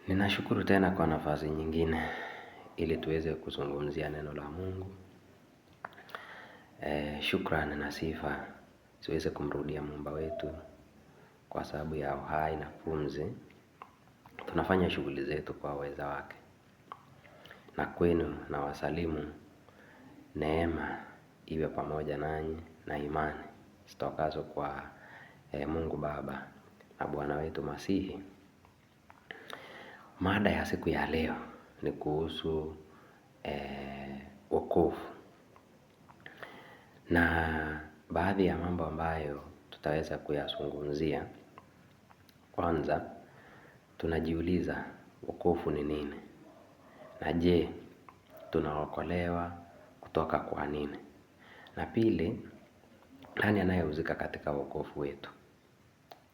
Ninashukuru tena kwa nafasi nyingine ili tuweze kuzungumzia neno la Mungu. Shukrani na sifa ziweze kumrudia Muumba wetu kwa sababu ya uhai na pumzi. Tunafanya shughuli zetu kwa uweza wake. Na kwenu na wasalimu, neema iwe pamoja nanyi na imani zitokazo kwa Mungu Baba na Bwana wetu Masihi. Mada ya siku ya leo ni kuhusu wokovu. Na baadhi ya mambo ambayo tutaweza kuyazungumzia. Kwanza, tunajiuliza wokovu ni nini? Na je, tunaokolewa kutoka kwa nini? Na pili, nani anayehusika katika wokovu wetu?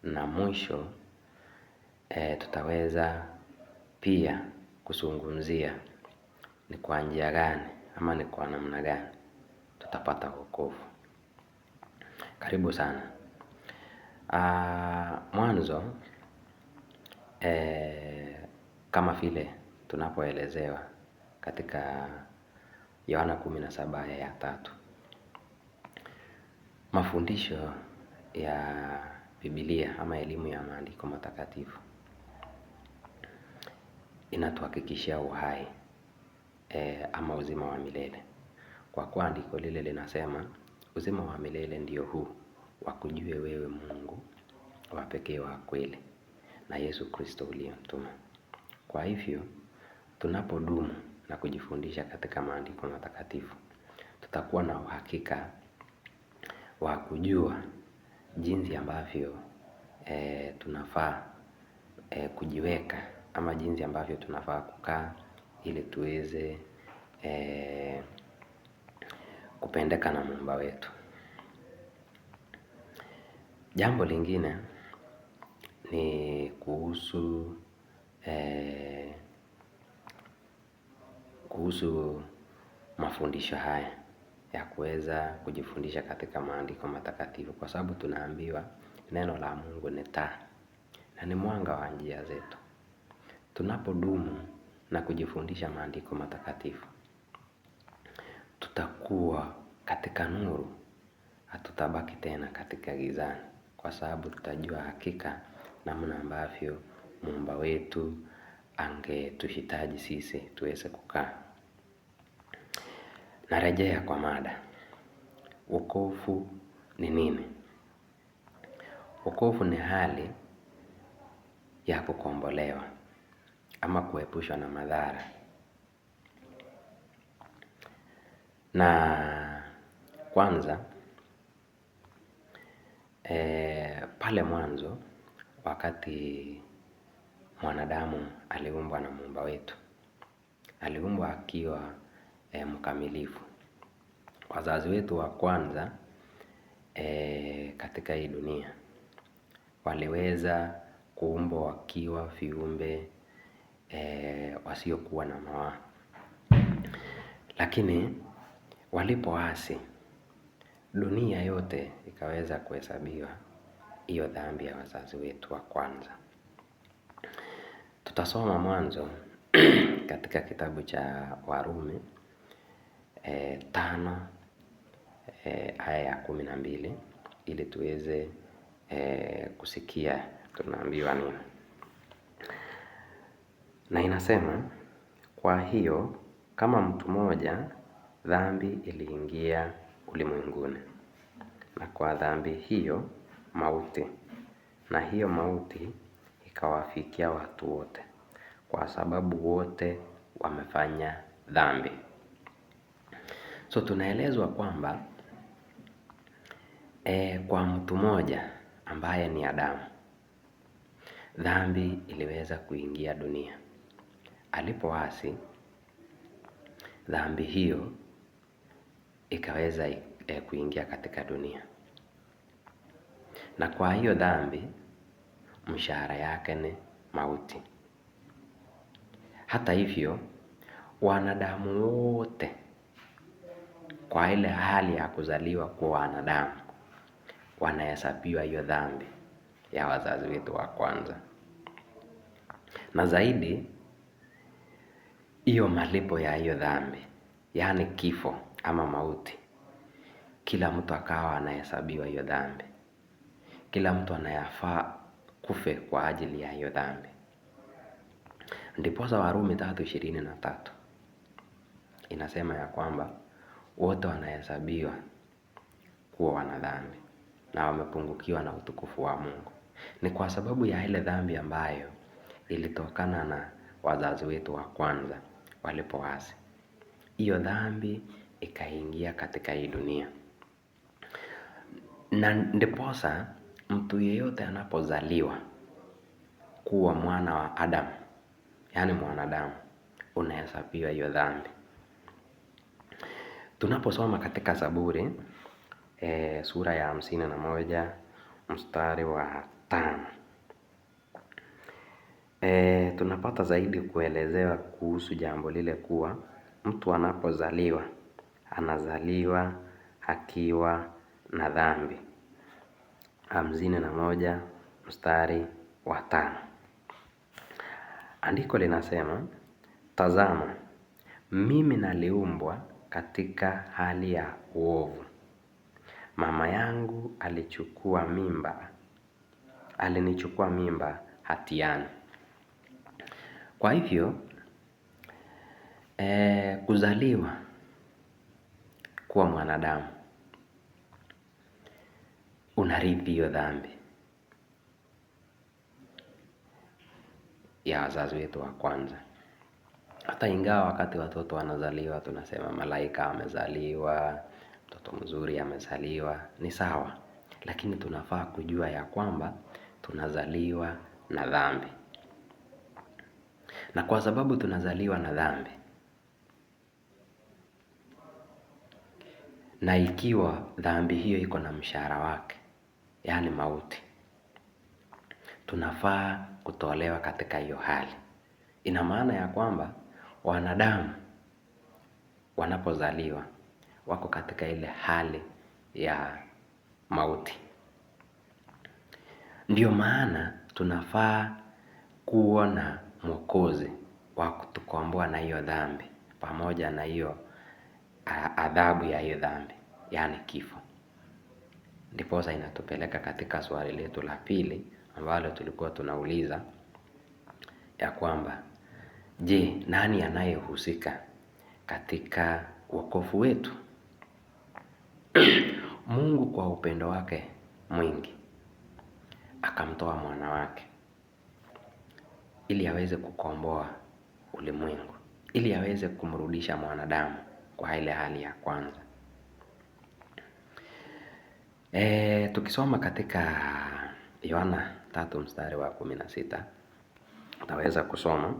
Na mwisho, tutaweza pia kuzungumzia ni kwa njia gani ama ni kwa namna gani tutapata wokovu. Karibu sana. Mwanzo, kama vile tunapoelezewa katika Yohana 17:3. Mafundisho ya Biblia ama elimu ya maandiko matakatifu inatuhakikishia uhai ama uzima wa milele. Kwa kuwa andiko lile linasema uzima wa milele ndio huu, wakujue wewe Mungu wa pekee wa kweli na Yesu Kristo uliyemtuma. Kwa hivyo, tunapodumu na kujifundisha katika maandiko matakatifu, tutakuwa na uhakika wa kujua jinsi ambavyo tunafaa kujiweka ama jinsi ambavyo tunafaa kukaa ili tuweze kupendeka na Muumba wetu. Jambo lingine ni kuhusu mafundisho haya ya kuweza kujifundisha katika maandiko matakatifu, kwa sababu tunaambiwa neno la Mungu ni taa na ni mwanga wa njia zetu. Tunapodumu na kujifundisha maandiko matakatifu, tutakuwa katika nuru, hatutabaki tena katika gizani, kwa sababu tutajua hakika namna ambavyo Muumba wetu angetuhitaji sisi tuweze kukaa. Narejea kwa mada. Wokovu ni nini? Wokovu ni hali ya kukombolewa ama kuepushwa na madhara. Na kwanza, pale mwanzo wakati mwanadamu aliumbwa na Muumba wetu, aliumbwa akiwa mkamilifu. Wazazi wetu wa kwanza katika hii dunia waliweza kuumbwa wakiwa viumbe wasiokuwa na mawaa. Lakini walipoasi, dunia yote ikaweza kuhesabiwa hiyo dhambi ya wazazi wetu wa kwanza. Tutasoma mwanzo katika kitabu cha Warumi 5 aya ya 12 ili tuweze kusikia tunaambiwa nini. Na inasema, kwa hiyo kama mtu mmoja dhambi iliingia ulimwenguni, na kwa dhambi hiyo mauti, na hiyo mauti ikawafikia watu wote, kwa sababu wote wamefanya dhambi. So tunaelezwa kwamba kwa mtu mmoja ambaye ni Adamu, dhambi iliweza kuingia dunia. Alipoasi, dhambi hiyo ikaweza kuingia katika dunia. Na kwa hiyo dhambi, mshahara yake ni mauti. Hata hivyo, wanadamu wote kwa ile hali ya kuzaliwa kwa wanadamu wanahesabiwa hiyo dhambi ya wazazi wetu wa kwanza. na zaidi hiyo malipo ya hiyo dhambi, yaani kifo ama mauti, kila mtu akawa anahesabiwa hiyo dhambi. Kila mtu anayafaa kufe kwa ajili ya hiyo dhambi. Ndiposa Warumi 3:23 inasema ya kwamba wote wanahesabiwa kuwa wana dhambi na wamepungukiwa na utukufu wa Mungu. Ni kwa sababu ya ile dhambi ambayo ilitokana na wazazi wetu wa kwanza walipoasi. Hiyo dhambi ikaingia katika hii dunia. Na ndiposa mtu yeyote anapozaliwa kuwa mwana wa Adamu, yaani mwanadamu, unahesabiwa hiyo dhambi. Tunaposoma katika Zaburi sura ya 51 mstari wa 5, tunapata zaidi kuelezewa kuhusu jambo lile kuwa mtu anapozaliwa anazaliwa akiwa na dhambi. 51 mstari wa 5. Andiko linasema, tazama, mimi naliumbwa katika hali ya uovu. Mama yangu alinichukua mimba hatiani. Kwa hivyo, kuzaliwa kuwa mwanadamu, unarithi hiyo dhambi ya wazazi wetu wa kwanza. Hata ingawa wakati watoto wanazaliwa tunasema malaika amezaliwa, mtoto mzuri amezaliwa, ni sawa. Lakini tunafaa kujua ya kwamba tunazaliwa na dhambi. Na kwa sababu tunazaliwa na dhambi, na ikiwa dhambi hiyo iko na mshahara wake, yaani mauti, tunafaa kutolewa katika hiyo hali. Ina maana ya kwamba wanadamu wanapozaliwa wako katika ile hali ya mauti. Ndio maana tunafaa kuwa na Mwokozi wa kutukomboa na hiyo dhambi, pamoja na hiyo adhabu ya hiyo dhambi, yaani kifo. Ndiposa inatupeleka katika swali letu la pili ambalo tulikuwa tunauliza ya kwamba, je, nani anayehusika katika wokovu wetu? Mungu kwa upendo wake mwingi akamtoa mwana wake ili aweze kukomboa ulimwengu, ili aweze kumrudisha mwanadamu kwa ile hali ya kwanza. Tukisoma katika Yohana 3 mstari wa 16, utaweza kusoma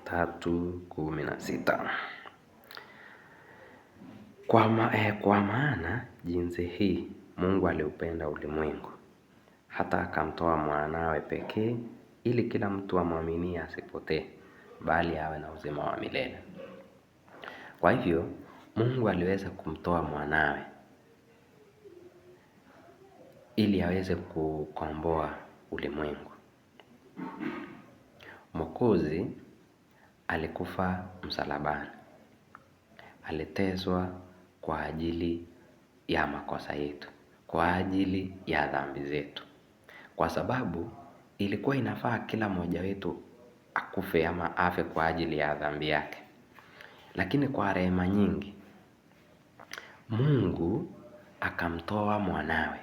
3:16. Kwa maana jinsi hii Mungu aliupenda ulimwengu hata akamtoa mwanawe pekee, ili kila mtu amwaminie asipotee, bali awe na uzima wa milele. Kwa hivyo Mungu aliweza kumtoa mwanawe ili aweze kukomboa ulimwengu. Mwokozi alikufa msalabani, aliteswa kwa ajili ya makosa yetu, kwa ajili ya dhambi zetu, kwa sababu ilikuwa inafaa kila mmoja wetu akufe ama afe kwa ajili ya dhambi yake. Lakini kwa rehema nyingi Mungu akamtoa mwanawe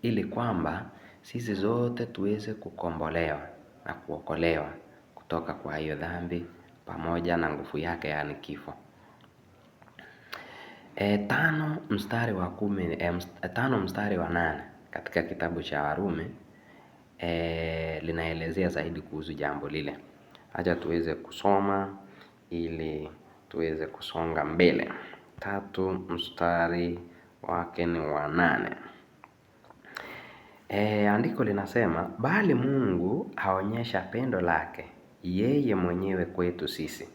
ili kwamba sisi zote tuweze kukombolewa na kuokolewa kutoka kwa hiyo dhambi pamoja na nguvu yake, yaani kifo. 5 mstari wa 8 katika kitabu cha Warumi linaelezea zaidi kuhusu jambo lile. Acha tuweze kusoma ili tuweze kusonga mbele. 3 mstari wake ni wa 8. Andiko linasema, bali Mungu aonyesha pendo lake yeye mwenyewe kwetu sisi,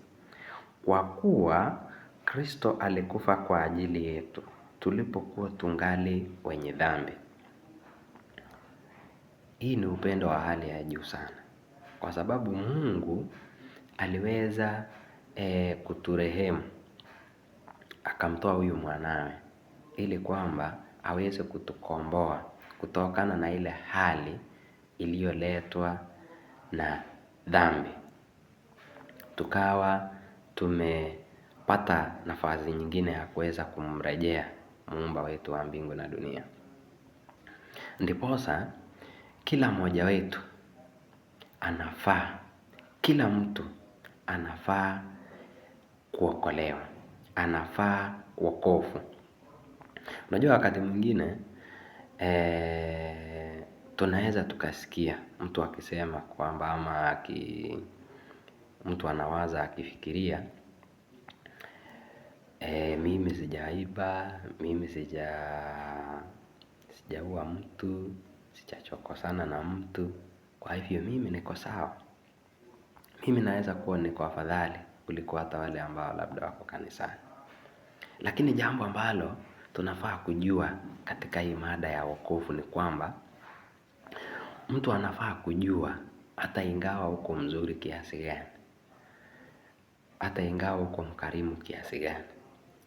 kwa kuwa Kristo alikufa kwa ajili yetu tulipokuwa tungali wenye dhambi. hii ni upendo wa hali ya juu sana, kwa sababu Mungu aliweza kuturehemu, akamtoa huyu mwanawe ili kwamba aweze kutukomboa kutokana na ile hali iliyoletwa na dhambi. Tukawa tumepata nafasi nyingine ya kuweza kumrejea Muumba wetu wa mbingu na dunia. Ndiposa kila mmoja wetu anafaa, kila mtu anafaa kuokolewa, anafaa wokovu. Unajua wakati mwingine tunaweza tukasikia mtu akisema kwamba ama mtu anawaza akifikiria, mimi sijaiba, mimi sijaua mtu, sijachokosana na mtu, kwa hivyo mimi niko sawa. Mimi naweza kuwa niko afadhali kuliko hata wale ambao labda wako kanisani. Lakini jambo ambalo tunafaa kujua katika hii mada ya wokovu ni kwamba mtu anafaa kujua, hata ingawa uko mzuri kiasi gani, hata ingawa uko mkarimu kiasi gani,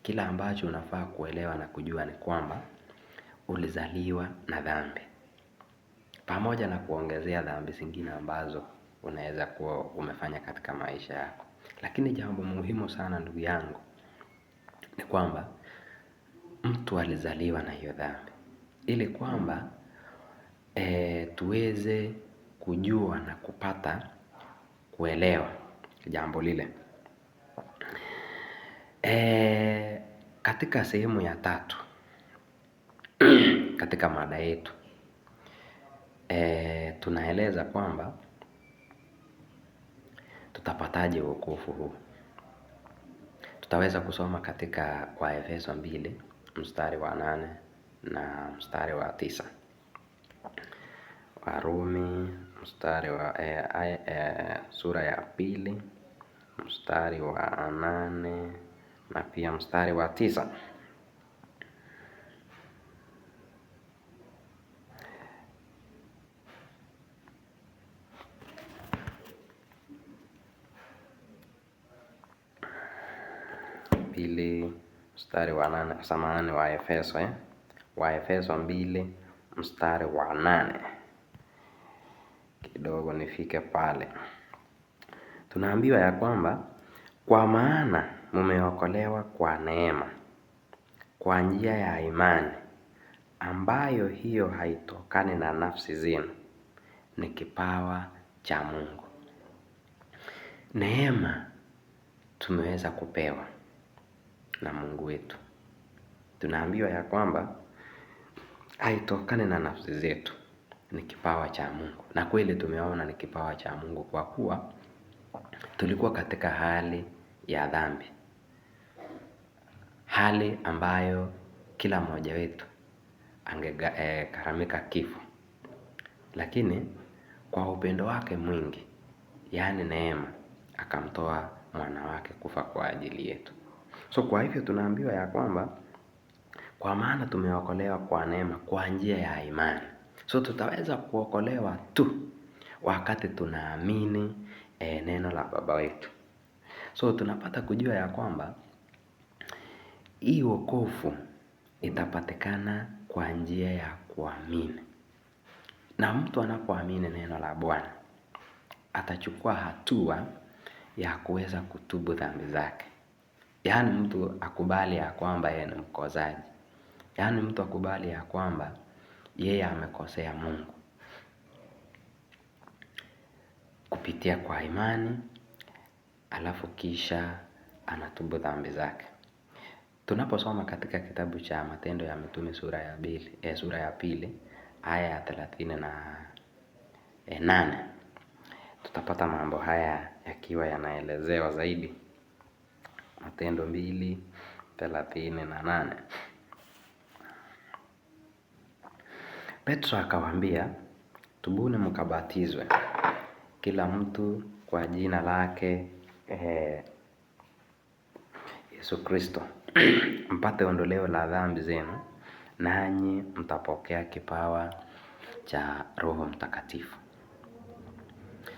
kila ambacho unafaa kuelewa na kujua ni kwamba ulizaliwa na dhambi, pamoja na kuongezea dhambi zingine ambazo unaweza kuwa umefanya katika maisha yako. Lakini jambo muhimu sana ndugu yangu ni kwamba mtu alizaliwa na hiyo dhambi, ili kwamba tuweze kujua na kupata kuelewa jambo lile. Katika sehemu ya 3 katika mada yetu tunaeleza kwamba tutapataje wokovu huu. Tutaweza kusoma katika Waefeso 2 mstari wa 8 na mstari wa 9, Warumi mstari wa sura ya 2 mstari wa 8 na pia mstari wa 9. Mstari wa 8, samahani, Waefeso 2 mstari wa 8. Kidogo nifike pale. Tunaambiwa ya kwamba kwa maana mmeokolewa kwa neema, kwa njia ya imani, ambayo hiyo haitokani na nafsi zenu, ni kipawa cha Mungu. Neema tumeweza kupewa na Mungu wetu. Tunaambiwa ya kwamba haitokani na nafsi zetu, ni kipawa cha Mungu. Na kweli tumeona ni kipawa cha Mungu, kwa kuwa tulikuwa katika hali ya dhambi, hali ambayo kila mmoja wetu angegharamika kifo. Lakini kwa upendo wake mwingi, yaani neema, akamtoa mwana wake kufa kwa ajili yetu. So kwa hivyo tunaambiwa ya kwamba kwa maana tumeokolewa kwa neema, kwa njia ya imani. So tutaweza kuokolewa tu wakati tunaamini neno la Baba wetu. So tunapata kujua ya kwamba hii wokovu itapatikana kwa njia ya kuamini. Na mtu anapoamini neno la Bwana, atachukua hatua ya kuweza kutubu dhambi zake. Yaani mtu akubali ya kwamba yeye ni mkosaji. Yaani mtu akubali ya kwamba yeye amekosea Mungu, kupitia kwa imani, alafu kisha anatubu dhambi zake. Tunaposoma katika kitabu cha Matendo ya Mitume sura ya 2 aya ya 38, tutapata mambo haya yakiwa yanaelezewa zaidi. Matendo 2:38. Petro akawaambia, tubuni mkabatizwe kila mtu kwa jina lake Yesu Kristo mpate ondoleo la dhambi zenu, nanyi mtapokea kipawa cha Roho Mtakatifu.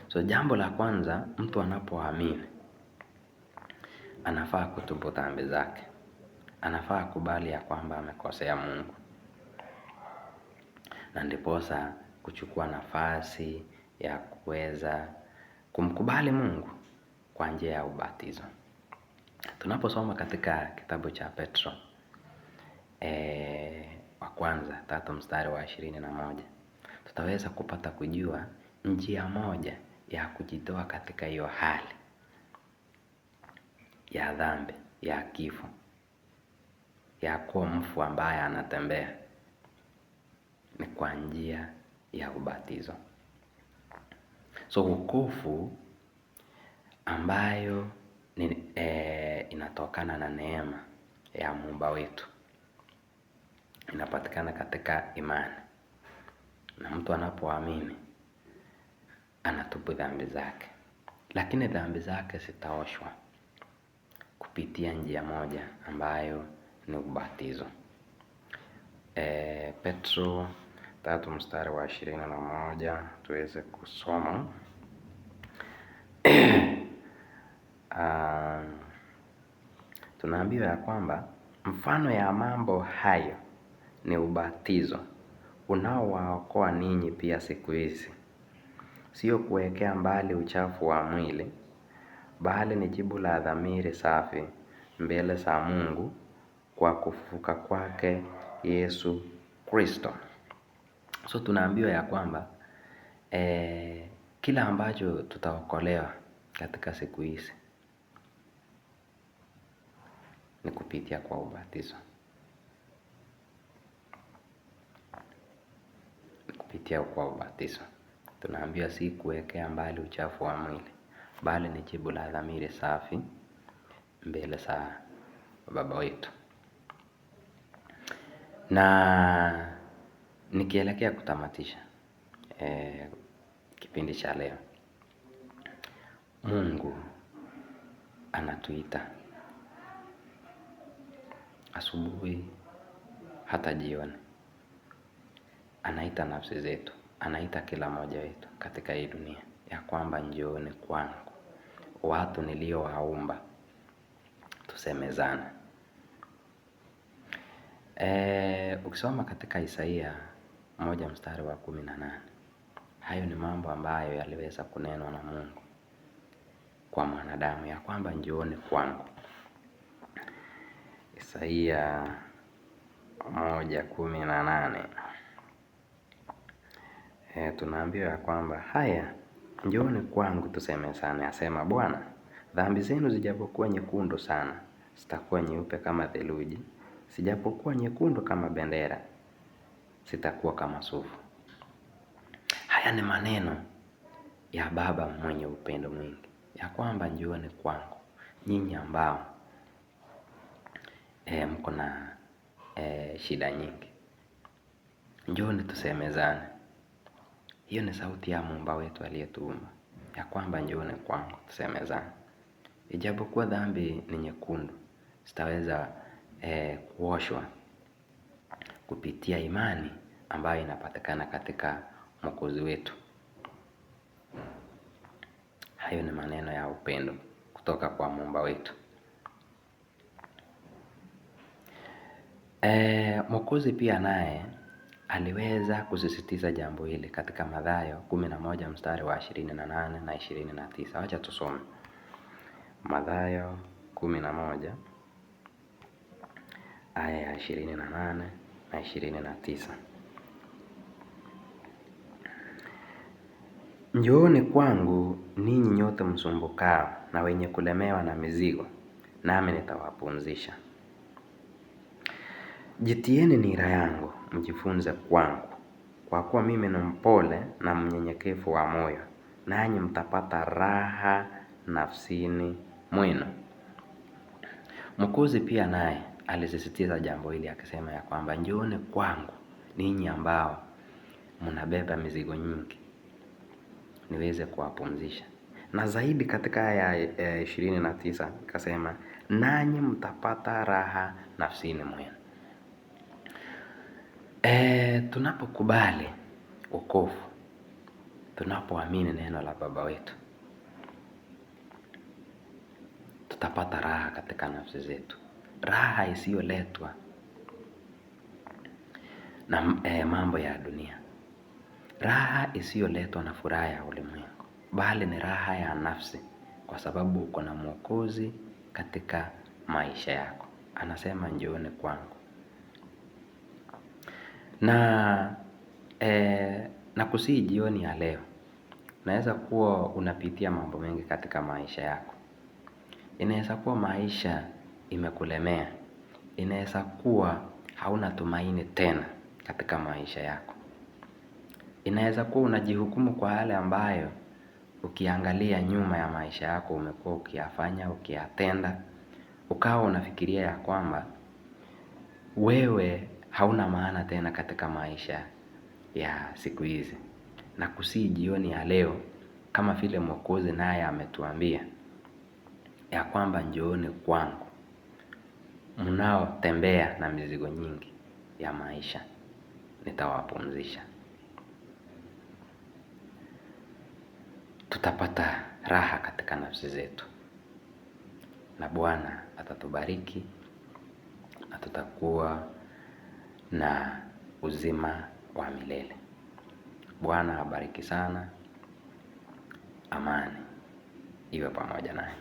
So jambo la kwanza, mtu anapoamini anafaa kutubu dhambi zake. Anafaa kubali ya kwamba amekosea Mungu, na ndiposa kuchukua nafasi ya kuweza kumkubali Mungu kwa njia ya ubatizo. Tunaposoma katika kitabu cha Petro wa kwanza 3 mstari wa 21, tutaweza kupata kujua njia moja ya kujitoa katika hiyo hali ya dhambi, ya kifo, ya kuwa mfu ambaye anatembea, ni kwa njia ya ubatizo. So wokovu ambayo inatokana na neema ya Muumba wetu inapatikana katika imani, na mtu anapoamini anatubu dhambi zake, lakini dhambi zake zitaoshwa kupitia njia moja ambayo ni ubatizo. Petro 3 mstari wa 21 tuweze kusoma. Tunaambiwa ya kwamba mfano ya mambo hayo ni ubatizo unaowaokoa ninyi pia siku hizi, sio kuwekea mbali uchafu wa mwili, bali ni jibu la dhamiri safi mbele za Mungu kwa kufufuka kwake Yesu Kristo. So tunaambiwa ya kwamba kila ambacho tutaokolewa katika siku hizi ni kupitia kwa ubatizo. Kupitia kwa ubatizo. Tunaambiwa si kuwekea mbali uchafu wa mwili, bali ni jibu la dhamiri safi mbele za Baba wetu. Na nikielekea kutamatisha kipindi cha leo, Mungu anatuita asubuhi hata jioni. Anaita nafsi zetu, anaita kila mmoja wetu katika hii dunia ya kwamba njooni kwangu, watu niliowaumba, tusemezane. Ukisoma katika Isaia 1 mstari wa 18, hayo ni mambo ambayo yaliweza kunenwa na Mungu kwa mwanadamu ya kwamba njooni kwangu. Isaia 1:18, tunaambiwa ya kwamba haya, njooni kwangu tusemezane, asema Bwana, dhambi zenu zijapokuwa nyekundu sana, zitakuwa nyeupe kama theluji, zijapokuwa nyekundu kama bendera, zitakuwa kama sufu. Haya ni maneno ya Baba mwenye upendo mwingi ya kwamba njooni kwangu nyinyi ambao mko na shida nyingi, njooni tusemezane. Hiyo ni sauti ya Muumba wetu aliyetuumba ya kwamba njooni kwangu tusemezane. Ijapokuwa dhambi ni nyekundu, zitaweza kuoshwa kupitia imani ambayo inapatikana katika Mwokozi wetu. Hayo ni maneno ya upendo kutoka kwa Muumba wetu. Mwokozi pia naye aliweza kusisitiza jambo hili katika Mathayo 11 mstari wa 28 na 29. Wacha tusome. Mathayo 11 aya ya 28 na 29. Njooni kwangu ninyi nyote msumbukao na wenye kulemewa na mizigo, nami nitawapumzisha. Jitieni nira yangu, mjifunze kwangu, kwa kuwa mimi ni mpole na mnyenyekevu wa moyo, nanyi mtapata raha nafsini mwenu. Mwokozi pia naye alisisitiza jambo hili akisema ya kwamba njooni kwangu ninyi ambao mnabeba mizigo nyingi, niweze kuwapumzisha. Na zaidi katika aya 29 akasema nanyi mtapata raha nafsini mwenu. Tunapokubali wokovu, tunapoamini neno la Baba wetu, tutapata raha katika nafsi zetu, raha isiyoletwa na mambo ya dunia, raha isiyoletwa na furaha ya ulimwengu, bali ni raha ya nafsi, kwa sababu uko na Mwokozi katika maisha yako. Anasema njooni kwangu. Na kusii jioni ya leo, unaweza kuwa unapitia mambo mengi katika maisha yako. Inaweza kuwa maisha imekulemea, inaweza kuwa hauna tumaini tena katika maisha yako. Inaweza kuwa unajihukumu kwa yale ambayo ukiangalia nyuma ya maisha yako umekuwa ukiyafanya, ukiyatenda, ukawa unafikiria ya kwamba wewe hauna maana tena katika maisha ya siku hizi. Na kusii jioni ya leo, kama vile Mwokozi naye ametuambia ya kwamba njooni kwangu, mnaotembea na mizigo nyingi ya maisha, nitawapumzisha. Tutapata raha katika nafsi zetu, na Bwana atatubariki, na tutakuwa na uzima wa milele. Bwana abariki sana. Amani iwe pamoja naye.